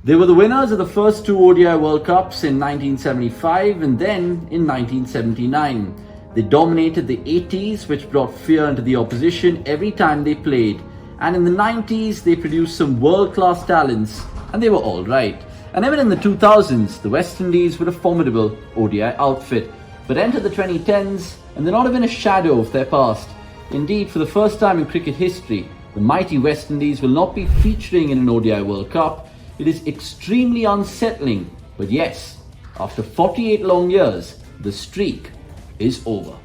They were the winners of the first two ODI World Cups in 1975 and then in 1979. They dominated the 80s, which brought fear into the opposition every time they played. And in the 90s, they produced some world-class talents, and they were all right. And even in the 2000s, the West Indies were a formidable ODI outfit. But enter the 2010s, and they're not even a shadow of their past. Indeed, for the first time in cricket history, the mighty West Indies will not be featuring in an ODI World Cup. It is extremely unsettling. But yes, after 48 long years, the streak is over.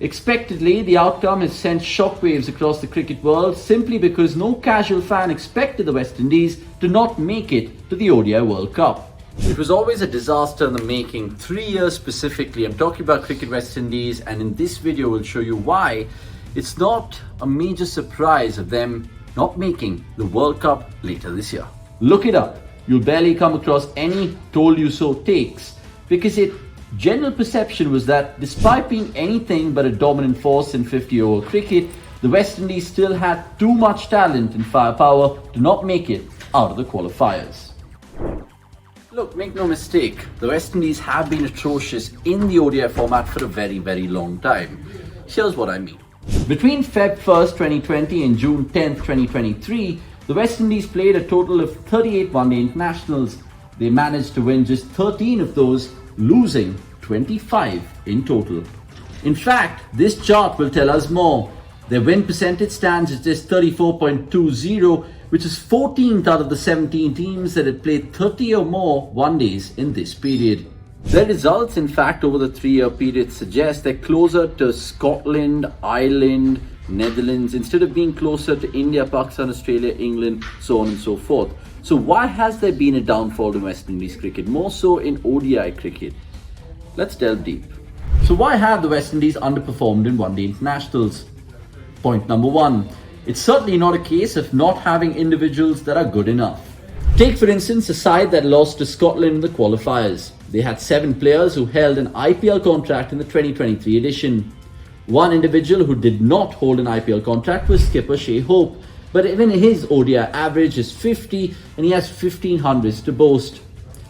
Expectedly, the outcome has sent shockwaves across the cricket world simply because no casual fan expected the West Indies to not make it to the ODI World Cup. It was always a disaster in the making, 3 years specifically. I'm talking about Cricket West Indies, and in this video we'll show you why it's not a major surprise of them not making the World Cup later this year. Look it up. You'll barely come across any told you so takes, because general perception was that despite being anything but a dominant force in 50-over cricket, the West Indies still had too much talent and firepower to not make it out of the qualifiers. Look, make no mistake, the West Indies have been atrocious in the ODI format for a very, very long time. Here's what I mean. Between Feb 1st, 2020 and June 10th, 2023, the West Indies played a total of 38 one-day internationals. They managed to win just 13 of those, losing 25 in total. In fact, this chart will tell us more. Their win percentage stands at just 34.20, which is 14th out of the 17 teams that had played 30 or more one-days in this period. Their results, in fact, over the 3-year period suggest they're closer to Scotland, Ireland, Netherlands, instead of being closer to India, Pakistan, Australia, England, so on and so forth. So why has there been a downfall in West Indies cricket, more so in ODI cricket? Let's delve deep. So why have the West Indies underperformed in one-day internationals? Point number one, it's certainly not a case of not having individuals that are good enough. Take for instance a side that lost to Scotland in the qualifiers. They had 7 players who held an IPL contract in the 2023 edition. One individual who did not hold an IPL contract was skipper Shai Hope. But even his ODI average is 50 and he has 1500s to boast.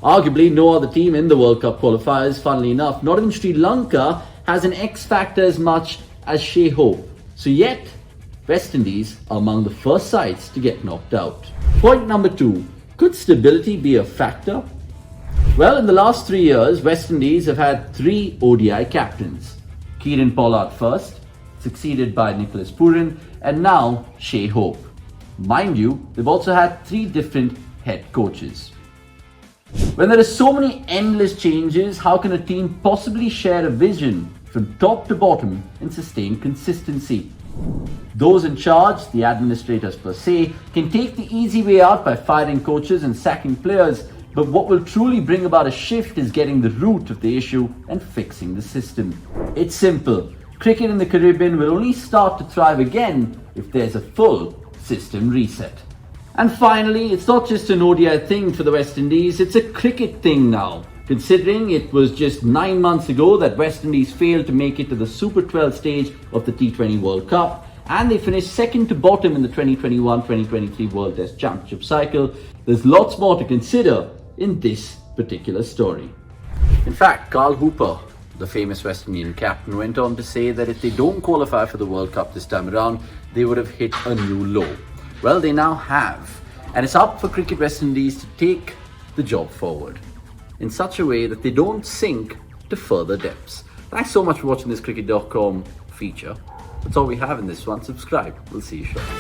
Arguably no other team in the World Cup qualifiers, funnily enough, not even Sri Lanka, has an X factor as much as Shai Hope. So yet, West Indies are among the first sides to get knocked out. Point number 2, could stability be a factor? Well, in the last 3 years, West Indies have had 3 ODI captains. Kieran Pollard first, succeeded by Nicholas Pooran, and now Shai Hope. Mind you, they've also had 3 different head coaches. When there are so many endless changes, how can a team possibly share a vision from top to bottom and sustain consistency? Those in charge, the administrators per se, can take the easy way out by firing coaches and sacking players, but what will truly bring about a shift is getting the root of the issue and fixing the system. It's simple. Cricket in the Caribbean will only start to thrive again if there's a full system reset. And finally, it's not just an ODI thing for the West Indies, it's a cricket thing now. Considering it was just 9 months ago that West Indies failed to make it to the Super 12 stage of the T20 World Cup, and they finished second to bottom in the 2021-2023 World Test Championship cycle, there's lots more to consider in this particular story. In fact, Carl Hooper, the famous West Indian captain, went on to say that if they don't qualify for the World Cup this time around, they would have hit a new low. Well, they now have, and it's up for Cricket West Indies to take the job forward in such a way that they don't sink to further depths. Thanks so much for watching this cricket.com feature. That's all we have in this one. Subscribe. We'll see you shortly.